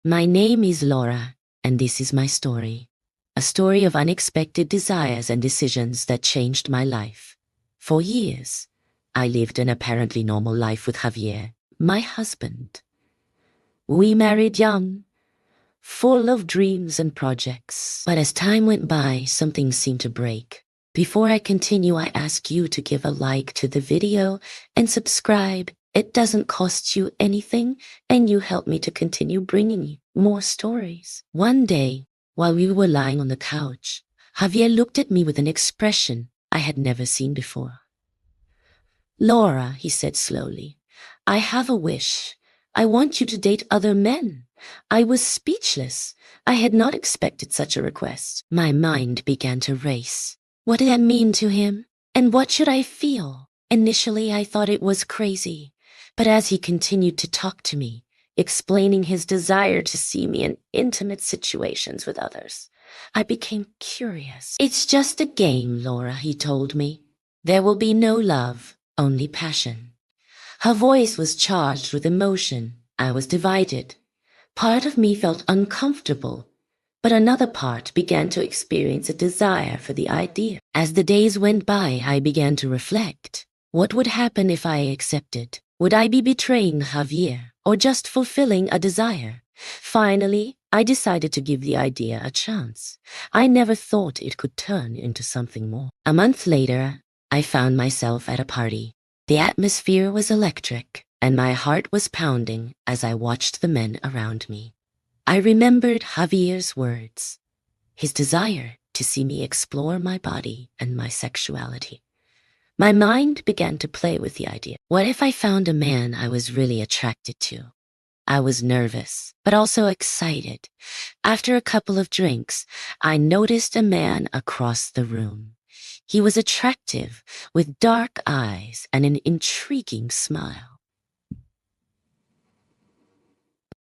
My name is Laura, and this is my story. A story of unexpected desires and decisions that changed my life. For years, I lived an apparently normal life with Javier, my husband. We married young, full of dreams and projects. But as time went by, something seemed to break. Before I continue, I ask you to give a like to the video and subscribe. It doesn't cost you anything, and you help me to continue bringing you more stories. One day, while we were lying on the couch, Javier looked at me with an expression I had never seen before. "Laura," he said slowly, "I have a wish. I want you to date other men." I was speechless. I had not expected such a request. My mind began to race. What did that mean to him? And what should I feel? Initially, I thought it was crazy. But as he continued to talk to me, explaining his desire to see me in intimate situations with others, I became curious. "It's just a game, Laura," he told me. "There will be no love, only passion." Her voice was charged with emotion. I was divided. Part of me felt uncomfortable, but another part began to experience a desire for the idea. As the days went by, I began to reflect. What would happen if I accepted? Would I be betraying Javier or just fulfilling a desire? Finally, I decided to give the idea a chance. I never thought it could turn into something more. A month later, I found myself at a party. The atmosphere was electric, and my heart was pounding as I watched the men around me. I remembered Javier's words, his desire to see me explore my body and my sexuality. My mind began to play with the idea. What if I found a man I was really attracted to? I was nervous, but also excited. After a couple of drinks, I noticed a man across the room. He was attractive, with dark eyes and an intriguing smile.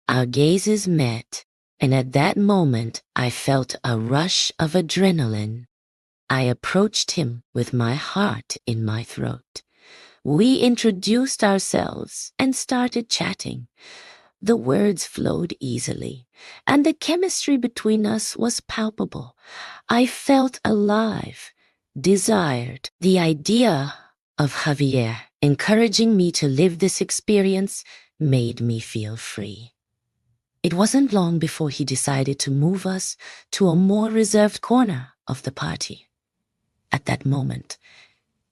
Our gazes met, and at that moment I felt a rush of adrenaline. I approached him with my heart in my throat. We introduced ourselves and started chatting. The words flowed easily, and the chemistry between us was palpable. I felt alive, desired. The idea of Javier encouraging me to live this experience made me feel free. It wasn't long before he decided to move us to a more reserved corner of the party. At that moment,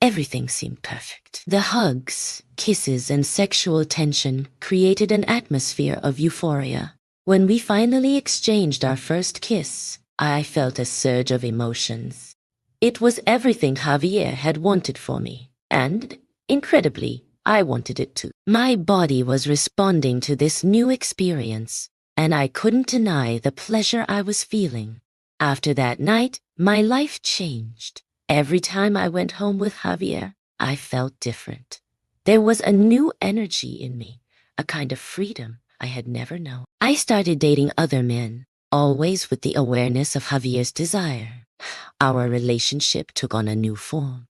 everything seemed perfect. The hugs, kisses, and sexual tension created an atmosphere of euphoria. When we finally exchanged our first kiss, I felt a surge of emotions. It was everything Javier had wanted for me, and, incredibly, I wanted it too. My body was responding to this new experience, and I couldn't deny the pleasure I was feeling. After that night, my life changed. Every time I went home with Javier, I felt different. There was a new energy in me, a kind of freedom I had never known. I started dating other men, always with the awareness of Javier's desire. Our relationship took on a new form.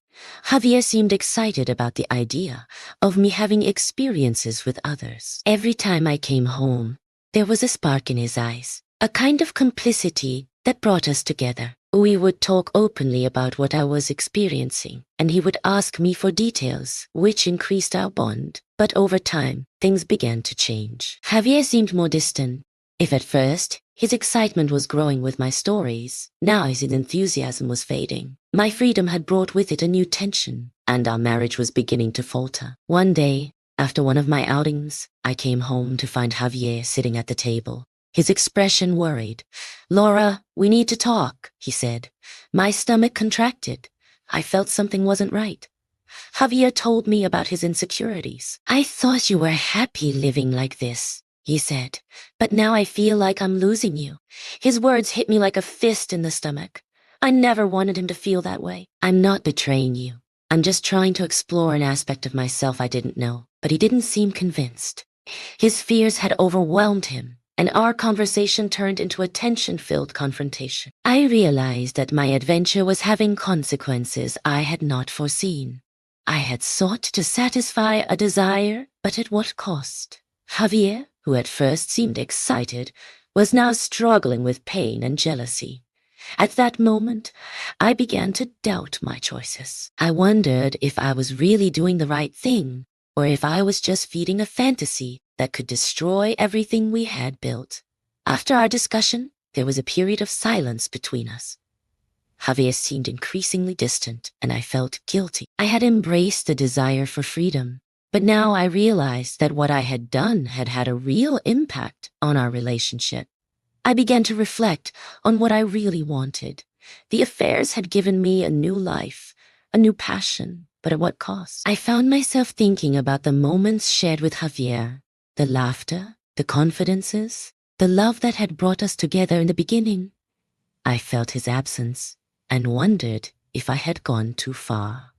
Javier seemed excited about the idea of me having experiences with others. Every time I came home, there was a spark in his eyes, a kind of complicity that brought us together. We would talk openly about what I was experiencing, and he would ask me for details, which increased our bond. But over time, things began to change. Javier seemed more distant. If at first, his excitement was growing with my stories, now his enthusiasm was fading. My freedom had brought with it a new tension, and our marriage was beginning to falter. One day, after one of my outings, I came home to find Javier sitting at the table. His expression worried. "Laura, we need to talk," he said. My stomach contracted. I felt something wasn't right. Javier told me about his insecurities. "I thought you were happy living like this," he said, "but now I feel like I'm losing you." His words hit me like a fist in the stomach. I never wanted him to feel that way. "I'm not betraying you. I'm just trying to explore an aspect of myself I didn't know." But he didn't seem convinced. His fears had overwhelmed him, and our conversation turned into a tension-filled confrontation. I realized that my adventure was having consequences I had not foreseen. I had sought to satisfy a desire, but at what cost? Javier, who at first seemed excited, was now struggling with pain and jealousy. At that moment, I began to doubt my choices. I wondered if I was really doing the right thing, or if I was just feeding a fantasy that could destroy everything we had built. After our discussion, there was a period of silence between us. Javier seemed increasingly distant, and I felt guilty. I had embraced the desire for freedom, but now I realized that what I had done had had a real impact on our relationship. I began to reflect on what I really wanted. The affairs had given me a new life, a new passion, but at what cost? I found myself thinking about the moments shared with Javier, the laughter, the confidences, the love that had brought us together in the beginning. I felt his absence and wondered if I had gone too far.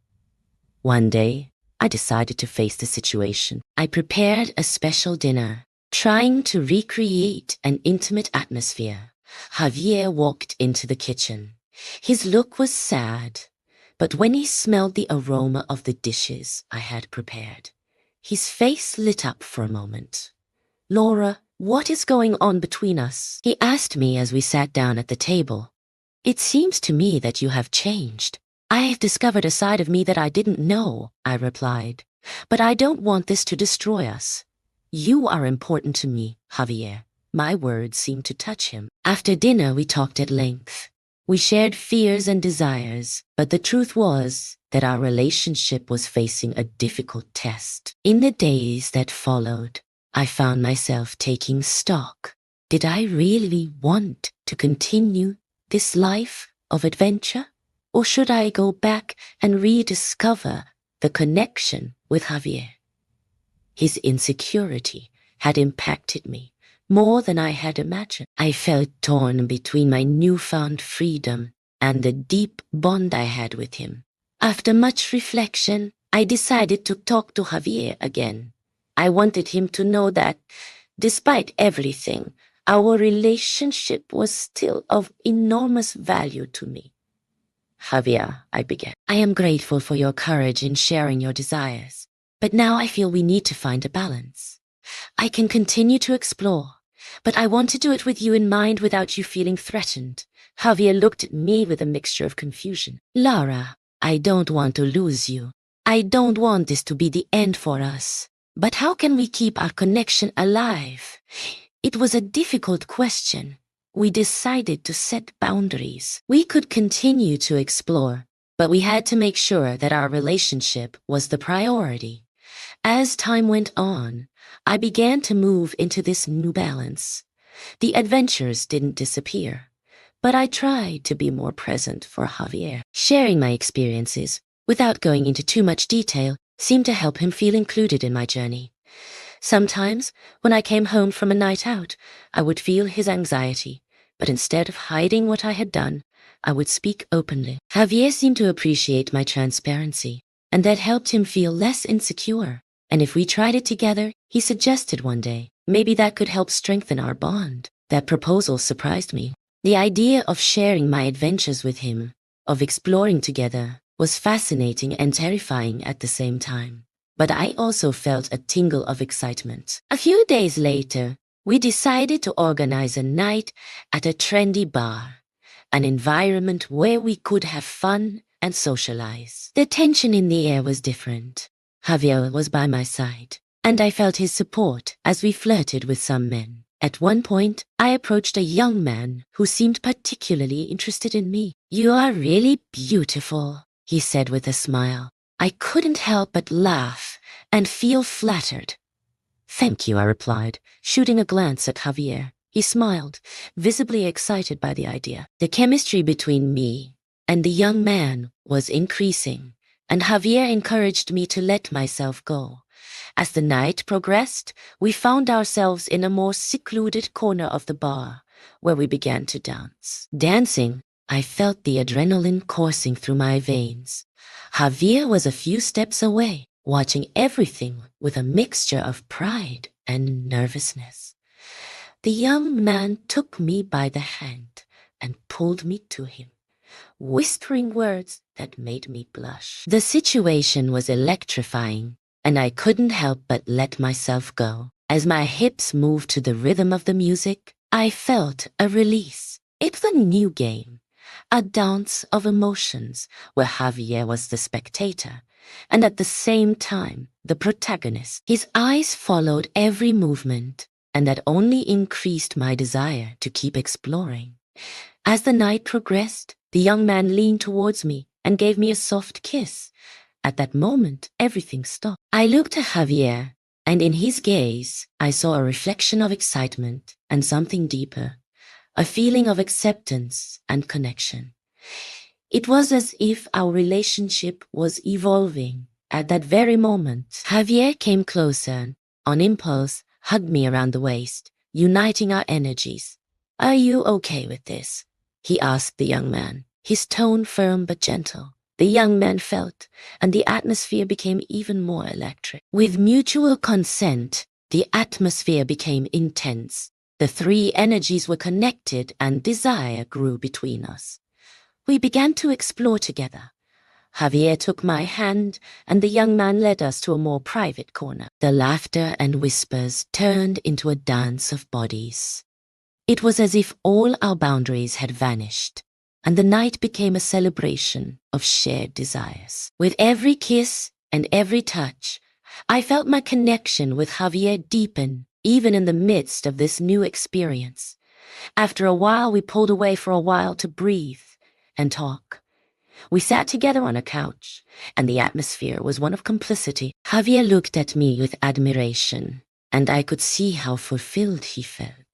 One day, I decided to face the situation. I prepared a special dinner, trying to recreate an intimate atmosphere. Javier walked into the kitchen. His look was sad, but when he smelled the aroma of the dishes I had prepared, his face lit up for a moment. "Laura, what is going on between us?" he asked me as we sat down at the table. "It seems to me that you have changed. I have discovered a side of me that I didn't know," I replied. "But I don't want this to destroy us. You are important to me, Javier." My words seemed to touch him. After dinner, we talked at length. We shared fears and desires, but the truth was that our relationship was facing a difficult test. In the days that followed, I found myself taking stock. Did I really want to continue this life of adventure? Or should I go back and rediscover the connection with Javier? His insecurity had impacted me more than I had imagined. I felt torn between my newfound freedom and the deep bond I had with him. After much reflection, I decided to talk to Javier again. I wanted him to know that, despite everything, our relationship was still of enormous value to me. "Javier," I began, "I am grateful for your courage in sharing your desires, but now I feel we need to find a balance. I can continue to explore, but I want to do it with you in mind without you feeling threatened." Javier looked at me with a mixture of confusion. "Laura, I don't want to lose you. I don't want this to be the end for us. But how can we keep our connection alive?" It was a difficult question. We decided to set boundaries. We could continue to explore, but we had to make sure that our relationship was the priority. As time went on, I began to move into this new balance. The adventures didn't disappear, but I tried to be more present for Javier. Sharing my experiences, without going into too much detail, seemed to help him feel included in my journey. Sometimes, when I came home from a night out, I would feel his anxiety, but instead of hiding what I had done, I would speak openly. Javier seemed to appreciate my transparency, and that helped him feel less insecure. And if we tried it together, he suggested one day, maybe that could help strengthen our bond. That proposal surprised me. The idea of sharing my adventures with him, of exploring together, was fascinating and terrifying at the same time. But I also felt a tingle of excitement. A few days later, we decided to organize a night at a trendy bar, an environment where we could have fun and socialize. The tension in the air was different. Javier was by my side, and I felt his support as we flirted with some men. At one point, I approached a young man who seemed particularly interested in me. "You are really beautiful," he said with a smile. I couldn't help but laugh and feel flattered. "Thank you," I replied, shooting a glance at Javier. He smiled, visibly excited by the idea. The chemistry between me and the young man was increasing, and Javier encouraged me to let myself go. As the night progressed, we found ourselves in a more secluded corner of the bar, where we began to dance. Dancing, I felt the adrenaline coursing through my veins. Javier was a few steps away, watching everything with a mixture of pride and nervousness. The young man took me by the hand and pulled me to him, whispering words that made me blush. The situation was electrifying, and I couldn't help but let myself go. As my hips moved to the rhythm of the music, I felt a release. It was a new game, a dance of emotions where Javier was the spectator and at the same time the protagonist. His eyes followed every movement, and that only increased my desire to keep exploring. As the night progressed, the young man leaned towards me and gave me a soft kiss. At that moment, everything stopped. I looked at Javier, and in his gaze, I saw a reflection of excitement and something deeper, a feeling of acceptance and connection. It was as if our relationship was evolving. At that very moment, Javier came closer and, on impulse, hugged me around the waist, uniting our energies. "Are you okay with this?" he asked the young man, his tone firm but gentle. The young man felt, and the atmosphere became even more electric. With mutual consent, the atmosphere became intense. The three energies were connected and desire grew between us. We began to explore together. Javier took my hand, and the young man led us to a more private corner. The laughter and whispers turned into a dance of bodies. It was as if all our boundaries had vanished, and the night became a celebration of shared desires. With every kiss and every touch, I felt my connection with Javier deepen, even in the midst of this new experience. After a while, we pulled away for a while to breathe and talk. We sat together on a couch, and the atmosphere was one of complicity. Javier looked at me with admiration, and I could see how fulfilled he felt.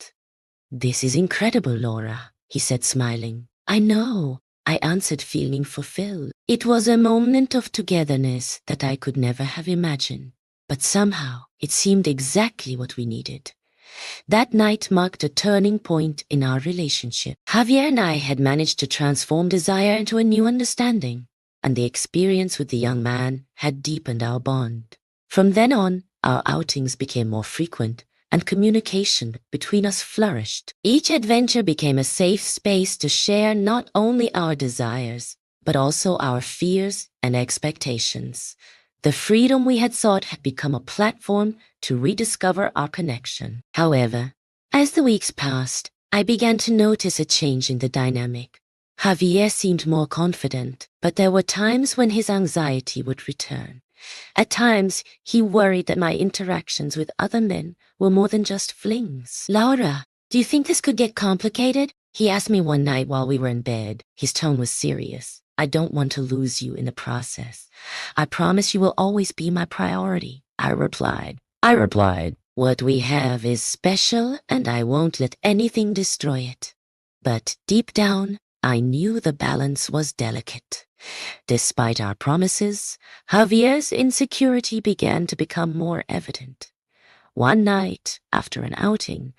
"This is incredible, Laura," he said, smiling. "I know," I answered, feeling fulfilled. It was a moment of togetherness that I could never have imagined, but somehow it seemed exactly what we needed. That night marked a turning point in our relationship. Javier and I had managed to transform desire into a new understanding, and the experience with the young man had deepened our bond. From then on, our outings became more frequent, and communication between us flourished. Each adventure became a safe space to share not only our desires, but also our fears and expectations. The freedom we had sought had become a platform to rediscover our connection. However, as the weeks passed, I began to notice a change in the dynamic. Javier seemed more confident, but there were times when his anxiety would return. At times, he worried that my interactions with other men were more than just flings. "Laura, do you think this could get complicated?" he asked me one night while we were in bed. His tone was serious. "I don't want to lose you in the process. I promise you will always be my priority," I replied. "What we have is special, and I won't let anything destroy it." But deep down, I knew the balance was delicate. Despite our promises, Javier's insecurity began to become more evident. One night, after an outing,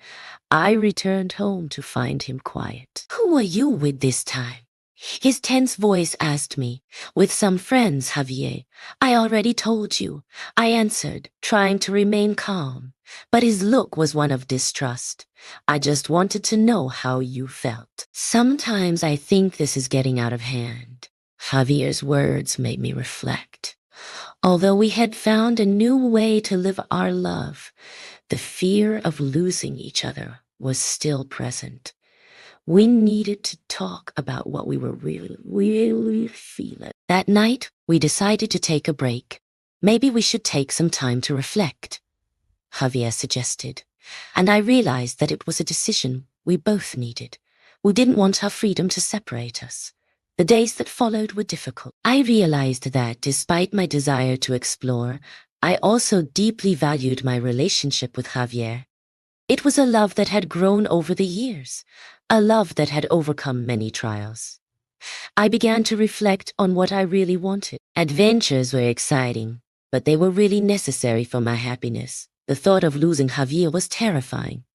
I returned home to find him quiet. "Who were you with this time?" His tense voice asked me. "With some friends, Javier. I already told you," I answered, trying to remain calm. But his look was one of distrust. "I just wanted to know how you felt." Sometimes I think this is getting out of hand. Javier's words made me reflect. Although we had found a new way to live our love, the fear of losing each other was still present. We needed to talk about what we were really feeling. That night, we decided to take a break. "Maybe we should take some time to reflect," Javier suggested, and I realized that it was a decision we both needed. We didn't want our freedom to separate us. The days that followed were difficult. I realized that, despite my desire to explore, I also deeply valued my relationship with Javier. It was a love that had grown over the years, a love that had overcome many trials. I began to reflect on what I really wanted. Adventures were exciting, but they were really necessary for my happiness. The thought of losing Javier was terrifying.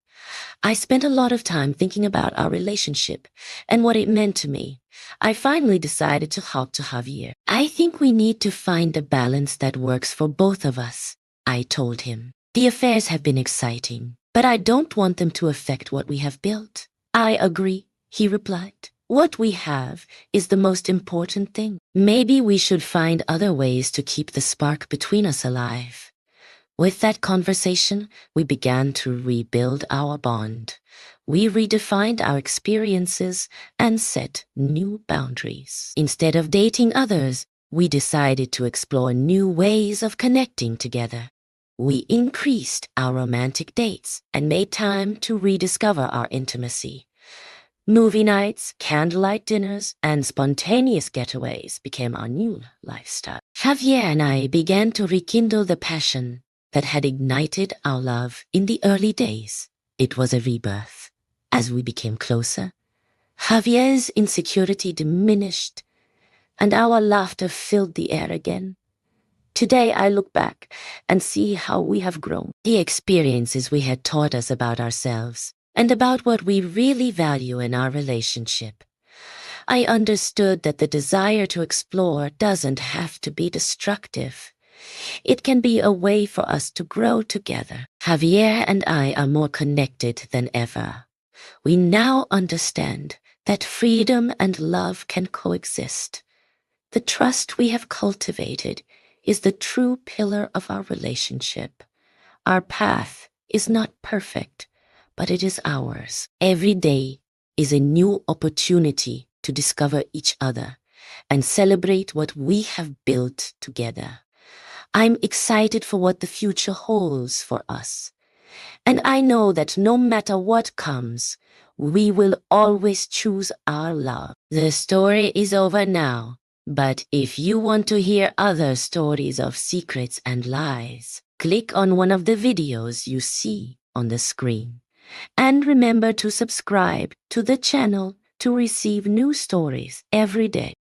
I spent a lot of time thinking about our relationship and what it meant to me. I finally decided to talk to Javier. "I think we need to find a balance that works for both of us," I told him. "The affairs have been exciting, but I don't want them to affect what we have built." "I agree," he replied. "What we have is the most important thing. Maybe we should find other ways to keep the spark between us alive." With that conversation, we began to rebuild our bond. We redefined our experiences and set new boundaries. Instead of dating others, we decided to explore new ways of connecting together. We increased our romantic dates and made time to rediscover our intimacy. Movie nights, candlelight dinners, and spontaneous getaways became our new lifestyle. Javier and I began to rekindle the passion that had ignited our love in the early days. It was a rebirth. As we became closer, Javier's insecurity diminished, and our laughter filled the air again. Today I look back and see how we have grown. The experiences we had taught us about ourselves and about what we really value in our relationship. I understood that the desire to explore doesn't have to be destructive. It can be a way for us to grow together. Javier and I are more connected than ever. We now understand that freedom and love can coexist. The trust we have cultivated is the true pillar of our relationship. Our path is not perfect, but it is ours. Every day is a new opportunity to discover each other and celebrate what we have built together. I'm excited for what the future holds for us. And I know that no matter what comes, we will always choose our love. The story is over now, but if you want to hear other stories of secrets and lies, click on one of the videos you see on the screen. And remember to subscribe to the channel to receive new stories every day.